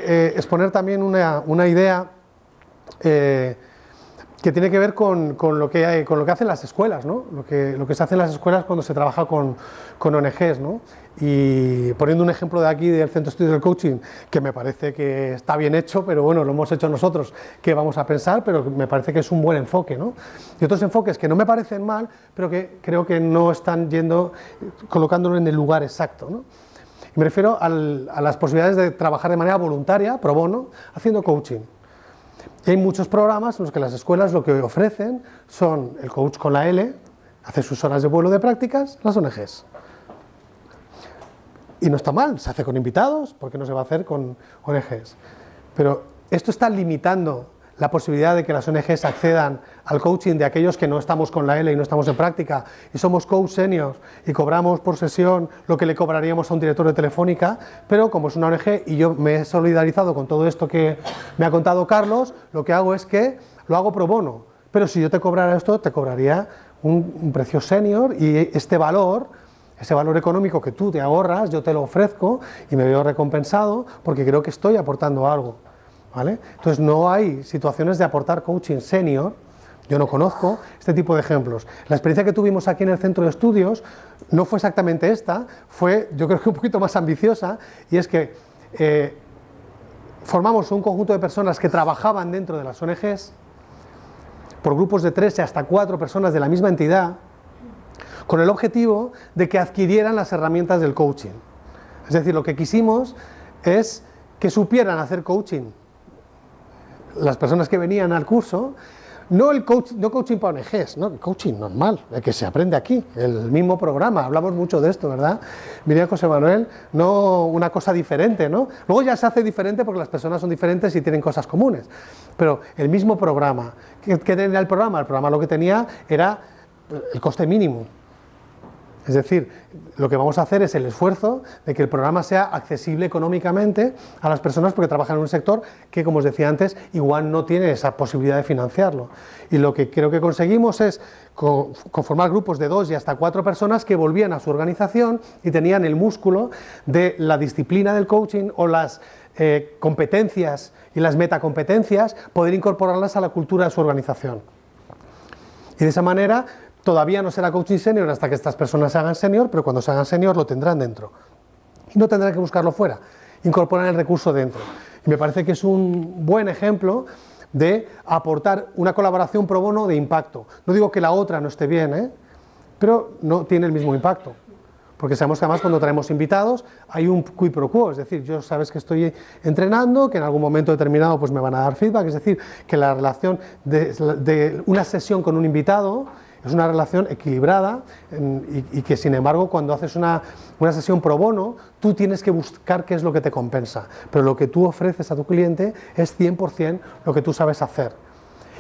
exponer también una idea que tiene que ver con lo que hacen las escuelas, ¿no? Lo que se hace en las escuelas cuando se trabaja con ONGs, ¿no? Y poniendo un ejemplo de aquí del Centro de Estudios del Coaching, que me parece que está bien hecho, pero bueno, lo hemos hecho nosotros, que vamos a pensar, pero me parece que es un buen enfoque, ¿no? Y otros enfoques que no me parecen mal, pero que creo que no están colocándolo en el lugar exacto, ¿no? Y me refiero a las posibilidades de trabajar de manera voluntaria, pro bono, haciendo coaching. Y hay muchos programas en los que las escuelas lo que ofrecen son el coach con la L, hace sus horas de vuelo de prácticas, las ONGs. Y no está mal, se hace con invitados, ¿por qué no se va a hacer con ONGs? Pero esto está limitando la posibilidad de que las ONGs accedan al coaching de aquellos que no estamos con la L y no estamos en práctica y somos coach seniors y cobramos por sesión lo que le cobraríamos a un director de Telefónica, pero como es una ONG y yo me he solidarizado con todo esto que me ha contado Carlos, lo que hago es que lo hago pro bono, pero si yo te cobrara esto, te cobraría un precio senior y ese valor económico que tú te ahorras, yo te lo ofrezco y me veo recompensado porque creo que estoy aportando algo. ¿Vale? Entonces no hay situaciones de aportar coaching senior, yo no conozco este tipo de ejemplos. La experiencia que tuvimos aquí en el centro de estudios no fue exactamente esta, fue yo creo que un poquito más ambiciosa, y es que formamos un conjunto de personas que trabajaban dentro de las ONGs, por grupos de 3 hasta 4 personas de la misma entidad, con el objetivo de que adquirieran las herramientas del coaching. Es decir, lo que quisimos es que supieran hacer coaching. Las personas que venían al curso, no coaching para ONGs, no, el coaching normal, el que se aprende aquí, el mismo programa, hablamos mucho de esto, ¿verdad? Miriam, José Manuel, no una cosa diferente, ¿no? Luego ya se hace diferente porque las personas son diferentes y tienen cosas comunes, pero el mismo programa. ¿Qué tenía el programa? El programa lo que tenía era el coste mínimo. Es decir, lo que vamos a hacer es el esfuerzo de que el programa sea accesible económicamente a las personas porque trabajan en un sector que, como os decía antes, igual no tiene esa posibilidad de financiarlo. Y lo que creo que conseguimos es conformar grupos de 2 y hasta 4 personas que volvían a su organización y tenían el músculo de la disciplina del coaching o las competencias y las metacompetencias, poder incorporarlas a la cultura de su organización. Y de esa manera todavía no será coaching senior hasta que estas personas se hagan senior, pero cuando se hagan senior lo tendrán dentro. Y no tendrán que buscarlo fuera, incorporan el recurso dentro. Y me parece que es un buen ejemplo de aportar una colaboración pro bono de impacto. No digo que la otra no esté bien, pero no tiene el mismo impacto. Porque sabemos que además cuando traemos invitados hay un quid pro quo, es decir, yo sabes que estoy entrenando, que en algún momento determinado pues me van a dar feedback, es decir, que la relación de una sesión con un invitado es una relación equilibrada y que sin embargo cuando haces una sesión pro bono tú tienes que buscar qué es lo que te compensa, pero lo que tú ofreces a tu cliente es 100% lo que tú sabes hacer.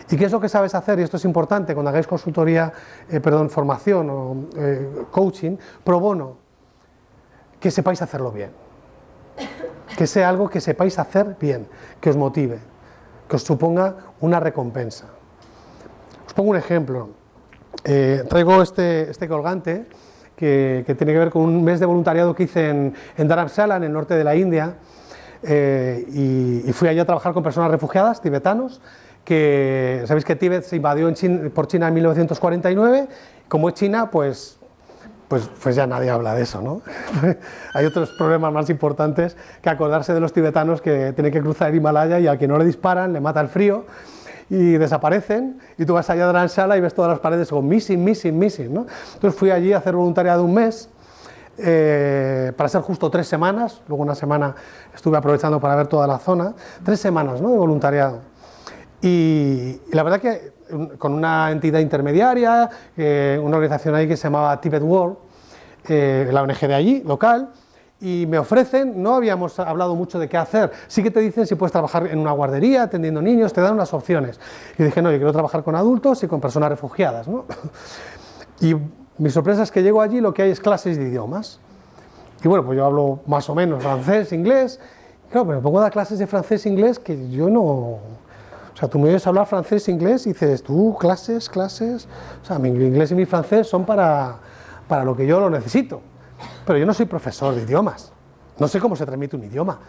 ¿Y qué es lo que sabes hacer? Y esto es importante cuando hagáis formación o coaching pro bono, que sepáis hacerlo bien, que sea algo que sepáis hacer bien, que os motive, que os suponga una recompensa. Os pongo un ejemplo. Traigo este colgante que tiene que ver con un mes de voluntariado que hice en Dharamshala, en el norte de la India, y fui allí a trabajar con personas refugiadas, tibetanos, que sabéis que Tíbet se invadió por China en 1949, como es China, pues ya nadie habla de eso, ¿no? Hay otros problemas más importantes que acordarse de los tibetanos que tienen que cruzar el Himalaya y al que no le disparan le mata el frío y desaparecen, y tú vas allá a Dharamshala y ves todas las paredes con missing, ¿no? Entonces fui allí a hacer voluntariado un mes, para ser justo 3 semanas, luego una semana estuve aprovechando para ver toda la zona, 3 semanas, ¿no?, de voluntariado. Y la verdad que con una entidad intermediaria, una organización ahí que se llamaba Tibet World, la ONG de allí, local, y me ofrecen, no habíamos hablado mucho de qué hacer, sí que te dicen si puedes trabajar en una guardería, atendiendo niños, te dan unas opciones. Y dije, no, yo quiero trabajar con adultos y con personas refugiadas, ¿no? Y mi sorpresa es que llego allí y lo que hay es clases de idiomas. Y bueno, pues yo hablo más o menos francés, inglés, claro, pero me pongo a dar clases de francés e inglés que yo no... O sea, tú me oyes hablar francés e inglés y dices, tú, clases, o sea, mi inglés y mi francés son para lo que yo lo necesito. Pero yo no soy profesor de idiomas, no sé cómo se transmite un idioma,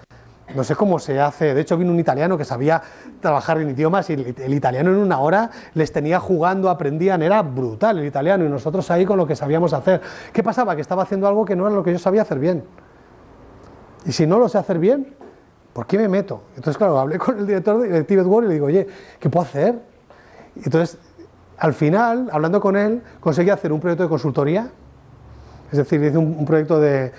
no sé cómo se hace. De hecho vino un italiano que sabía trabajar en idiomas y el italiano en 1 hora les tenía jugando, aprendían, era brutal el italiano, y nosotros ahí con lo que sabíamos hacer. ¿Qué pasaba? Que estaba haciendo algo que no era lo que yo sabía hacer bien. Y si no lo sé hacer bien, ¿por qué me meto? Entonces claro, hablé con el director de Tibet World y le digo, oye, ¿qué puedo hacer? Y entonces, al final, hablando con él, conseguí hacer un proyecto de consultoría. Es decir, hice un proyecto de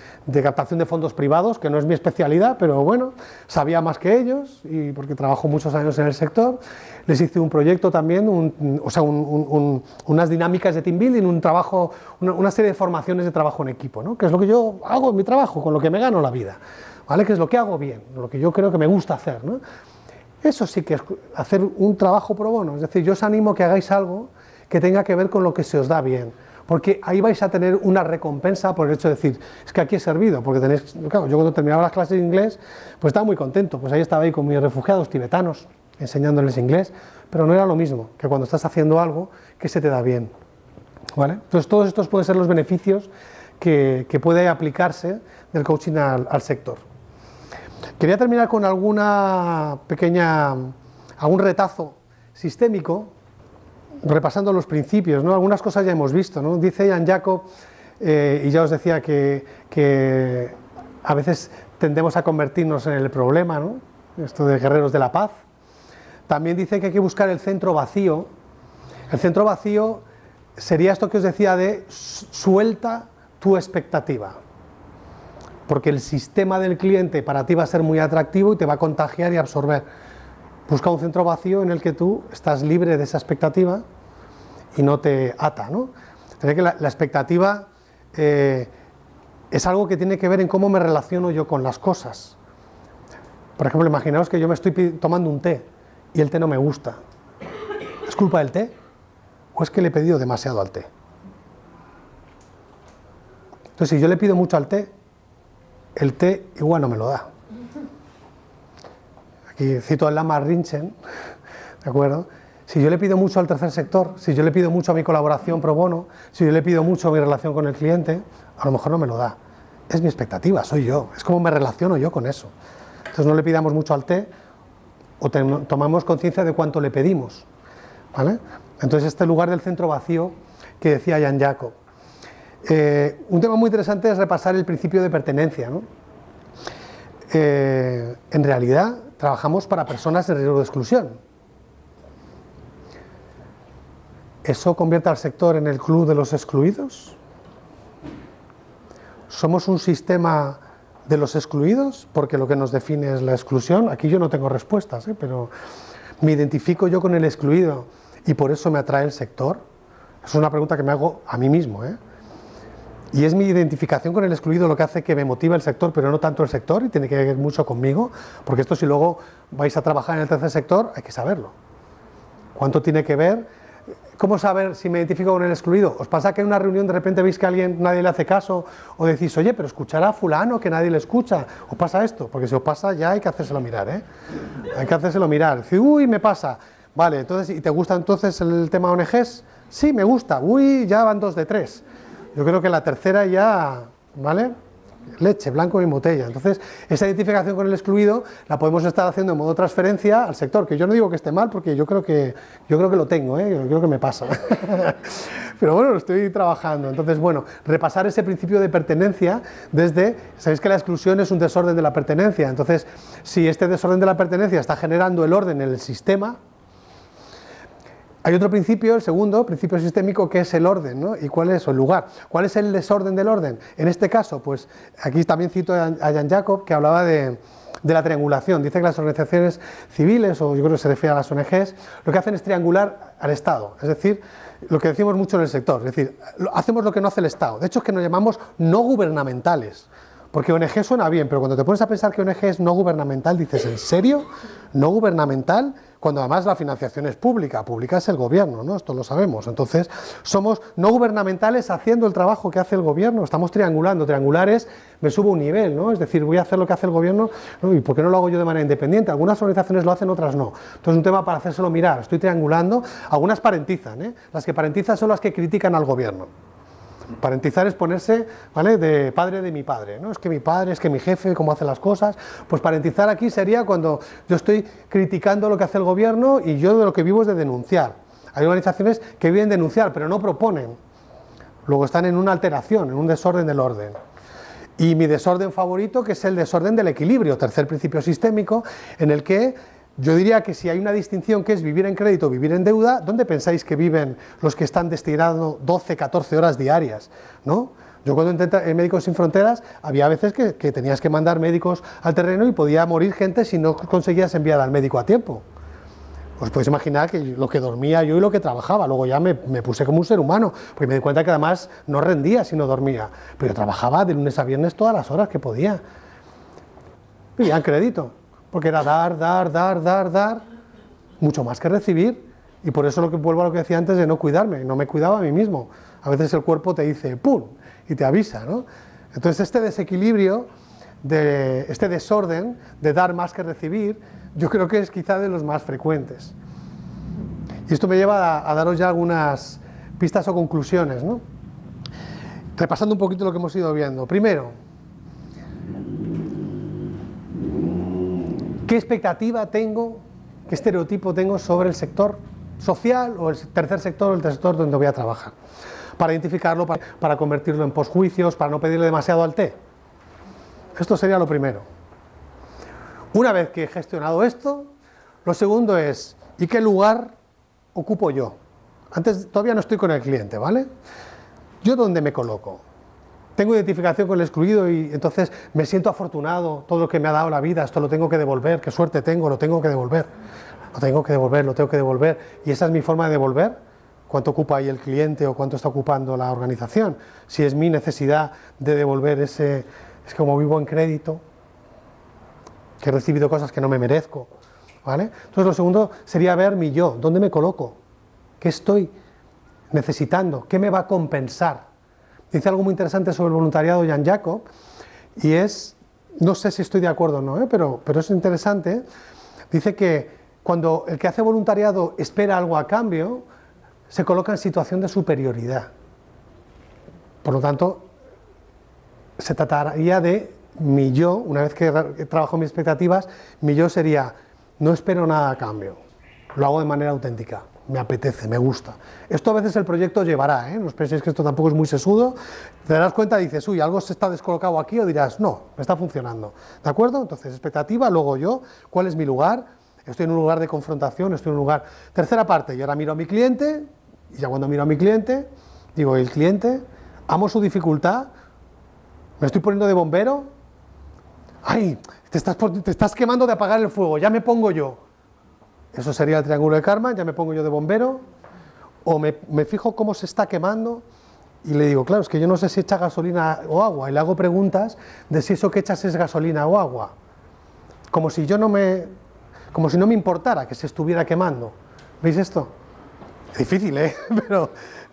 captación de fondos privados, que no es mi especialidad, pero bueno, sabía más que ellos, y porque trabajo muchos años en el sector. Les hice un proyecto también, unas dinámicas de team building, una serie de formaciones de trabajo en equipo, ¿no? Que es lo que yo hago en mi trabajo, con lo que me gano la vida, ¿vale? Que es lo que hago bien, lo que yo creo que me gusta hacer, ¿no? Eso sí que es hacer un trabajo pro bono. Es decir, yo os animo a que hagáis algo que tenga que ver con lo que se os da bien, porque ahí vais a tener una recompensa por el hecho de decir, es que aquí he servido, porque tenéis, claro, yo cuando terminaba las clases de inglés, pues estaba muy contento, pues ahí estaba ahí con mis refugiados tibetanos, enseñándoles inglés, pero no era lo mismo que cuando estás haciendo algo que se te da bien, ¿vale? Entonces todos estos pueden ser los beneficios que puede aplicarse del coaching al sector. Quería terminar con algún retazo sistémico, repasando los principios, ¿no? Algunas cosas ya hemos visto, ¿no? Dice Jan Jacob, y ya os decía que a veces tendemos a convertirnos en el problema, ¿no? Esto de guerreros de la paz. También dice que hay que buscar el centro vacío. El centro vacío sería esto que os decía de suelta tu expectativa, porque el sistema del cliente para ti va a ser muy atractivo y te va a contagiar y absorber. Busca un centro vacío en el que tú estás libre de esa expectativa y no te ata, ¿no? Que la expectativa es algo que tiene que ver en cómo me relaciono yo con las cosas. Por ejemplo, imaginaos que yo me estoy tomando un té y el té no me gusta. ¿Es culpa del té o es que le he pedido demasiado al té? Entonces, si yo le pido mucho al té, el té igual no me lo da. Aquí cito al Lama Rinchen, ¿de acuerdo? Si yo le pido mucho al tercer sector, si yo le pido mucho a mi colaboración pro bono, si yo le pido mucho a mi relación con el cliente, a lo mejor no me lo da. Es mi expectativa, soy yo, es como me relaciono yo con eso. Entonces no le pidamos mucho al té o tomamos conciencia de cuánto le pedimos, ¿vale? Entonces este lugar del centro vacío que decía Jan Jacob. Un tema muy interesante es repasar el principio de pertenencia, ¿no? En realidad trabajamos para personas en riesgo de exclusión. ¿Eso convierte al sector en el club de los excluidos? ¿Somos un sistema de los excluidos? Porque lo que nos define es la exclusión. Aquí yo no tengo respuestas, pero ¿me identifico yo con el excluido y por eso me atrae el sector? Es una pregunta que me hago a mí mismo, Y es mi identificación con el excluido lo que hace que me motive el sector, pero no tanto el sector, y tiene que ver mucho conmigo, porque esto si luego vais a trabajar en el tercer sector, hay que saberlo. ¿Cuánto tiene que ver? ¿Cómo saber si me identifico con el excluido? ¿Os pasa que en una reunión de repente veis que a alguien nadie le hace caso o decís, oye, pero escuchará a fulano que nadie le escucha? ¿Os pasa esto? Porque si os pasa ya hay que hacérselo mirar, Hay que hacérselo mirar. Decir, uy, me pasa. Vale, entonces, ¿y te gusta entonces el tema ONGs? Sí, me gusta. Uy, ya van 2 de 3. Yo creo que la tercera ya, ¿vale? Leche, blanco y botella. Entonces, esa identificación con el excluido la podemos estar haciendo en modo transferencia al sector, que yo no digo que esté mal, porque yo creo que lo tengo, yo creo que me pasa. Pero bueno, lo estoy trabajando. Entonces, bueno, repasar ese principio de pertenencia desde, sabéis que la exclusión es un desorden de la pertenencia. Entonces, si este desorden de la pertenencia está generando el orden en el sistema, hay otro principio, el segundo, principio sistémico, que es el orden, ¿no? ¿Y cuál es el lugar? ¿Cuál es el desorden del orden? En este caso, pues aquí también cito a Jan Jacob, que hablaba de la triangulación. Dice que las organizaciones civiles, o yo creo que se refiere a las ONGs, lo que hacen es triangular al Estado, es decir, lo que decimos mucho en el sector, es decir, hacemos lo que no hace el Estado. De hecho, es que nos llamamos no gubernamentales. Porque ONG suena bien, pero cuando te pones a pensar que ONG es no gubernamental, dices, ¿en serio? ¿No gubernamental? Cuando además la financiación es pública es el gobierno, ¿no? Esto lo sabemos. Entonces, somos no gubernamentales haciendo el trabajo que hace el gobierno, estamos triangulando. Triangular es, me subo un nivel, ¿no? Es decir, voy a hacer lo que hace el gobierno, ¿no? ¿Y por qué no lo hago yo de manera independiente? Algunas organizaciones lo hacen, otras no. Entonces, es un tema para hacérselo mirar. Estoy triangulando, algunas parentizan, Las que parentizan son las que critican al gobierno. Parentizar es ponerse, ¿vale?, de padre de mi padre, ¿no? Es que mi padre, es que mi jefe, cómo hace las cosas. Pues parentizar aquí sería cuando yo estoy criticando lo que hace el gobierno y yo de lo que vivo es de denunciar. Hay organizaciones que viven denunciar, pero no proponen. Luego están en una alteración, en un desorden del orden. Y mi desorden favorito, que es el desorden del equilibrio, tercer principio sistémico, en el que yo diría que si hay una distinción que es vivir en crédito o vivir en deuda, ¿dónde pensáis que viven los que están destinando 12, 14 horas diarias? ¿No? Yo cuando entré en Médicos Sin Fronteras, había veces que tenías que mandar médicos al terreno y podía morir gente si no conseguías enviar al médico a tiempo. Os podéis imaginar que lo que dormía yo y lo que trabajaba. Luego ya me puse como un ser humano, porque me di cuenta que además no rendía si no dormía. Pero yo trabajaba de lunes a viernes todas las horas que podía. Vivía en crédito. Porque era dar, mucho más que recibir, y por eso vuelvo a lo que decía antes de no cuidarme, no me cuidaba a mí mismo. A veces el cuerpo te dice ¡pum!, y te avisa, ¿no? Entonces este desequilibrio, este desorden de dar más que recibir, yo creo que es quizá de los más frecuentes. Y esto me lleva a daros ya algunas pistas o conclusiones, ¿no? Repasando un poquito lo que hemos ido viendo. Primero, ¿qué expectativa tengo, qué estereotipo tengo sobre el sector social o el tercer sector o el tercer sector donde voy a trabajar? Para identificarlo, para convertirlo en posjuicios, para no pedirle demasiado al té. Esto sería lo primero. Una vez que he gestionado esto, lo segundo es, ¿y qué lugar ocupo yo? Antes, todavía no estoy con el cliente, ¿vale? ¿Yo dónde me coloco? Tengo identificación con el excluido y entonces me siento afortunado, todo lo que me ha dado la vida, esto lo tengo que devolver, qué suerte tengo, lo tengo que devolver. Lo tengo que devolver, y esa es mi forma de devolver. ¿Cuánto ocupa ahí el cliente o cuánto está ocupando la organización? Si es mi necesidad de devolver es como vivo en crédito, que he recibido cosas que no me merezco, ¿vale? Entonces lo segundo sería ver mi yo, ¿dónde me coloco? ¿Qué estoy necesitando? ¿Qué me va a compensar? dice algo muy interesante sobre el voluntariado Jan Jacob, y es, no sé si estoy de acuerdo o no, pero es interesante. Dice que cuando el que hace voluntariado espera algo a cambio, se coloca en situación de superioridad. Por lo tanto, se trataría de mi yo, una vez que trabajo mis expectativas, mi yo sería, no espero nada a cambio, lo hago de manera auténtica, me apetece, me gusta. Esto a veces el proyecto llevará, no os penséis que esto tampoco es muy sesudo, te darás cuenta y dices, uy, algo se está descolocado aquí, o dirás, no, me está funcionando, ¿de acuerdo? Entonces, expectativa, luego yo, ¿cuál es mi lugar? Estoy en un lugar de confrontación, estoy en un lugar... Tercera parte, yo ahora miro a mi cliente, y ya cuando miro a mi cliente, digo, el cliente, amo su dificultad, me estoy poniendo de bombero, ay, te estás quemando de apagar el fuego, ya me pongo yo. Eso sería el triángulo de karma, ya me pongo yo de bombero, o me fijo cómo se está quemando y le digo, claro, es que yo no sé si echa gasolina o agua, y le hago preguntas de si eso que echas es gasolina o agua, como si no me importara que se estuviera quemando. ¿Veis esto? Es difícil,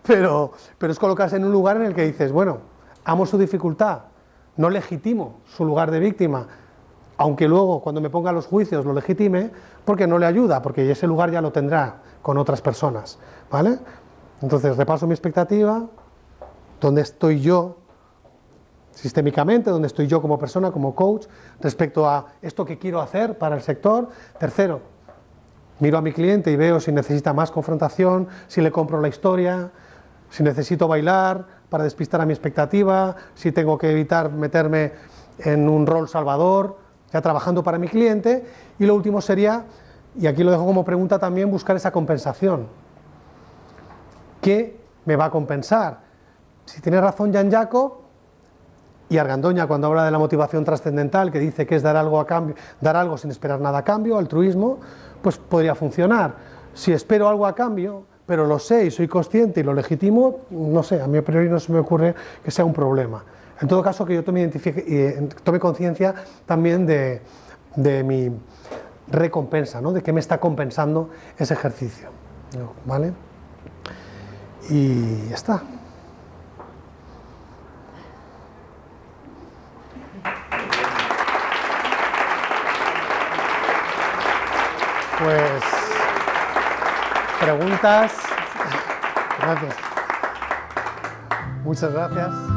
pero es colocarse en un lugar en el que dices, bueno, amo su dificultad, no legitimo su lugar de víctima, aunque luego cuando me ponga a los juicios lo legitime, porque no le ayuda, porque ese lugar ya lo tendrá con otras personas, ¿vale? Entonces repaso mi expectativa, dónde estoy yo sistémicamente, dónde estoy yo como persona, como coach, respecto a esto que quiero hacer para el sector. Tercero, miro a mi cliente y veo si necesita más confrontación, si le compro la historia, si necesito bailar para despistar a mi expectativa, si tengo que evitar meterme en un rol salvador, ya trabajando para mi cliente. Y lo último sería, y aquí lo dejo como pregunta también, buscar esa compensación. ¿Qué me va a compensar? Si tiene razón Jan Jacob y Argandoña cuando habla de la motivación trascendental, que dice que es dar algo a cambio, dar algo sin esperar nada a cambio, altruismo, pues podría funcionar. Si espero algo a cambio, pero lo sé y soy consciente y lo legitimo, no sé, a mí a priori no se me ocurre que sea un problema. En todo caso, que yo tome conciencia también de mi recompensa, ¿no? De qué me está compensando ese ejercicio, ¿vale? Y ya está. Pues, preguntas. Gracias. Muchas gracias.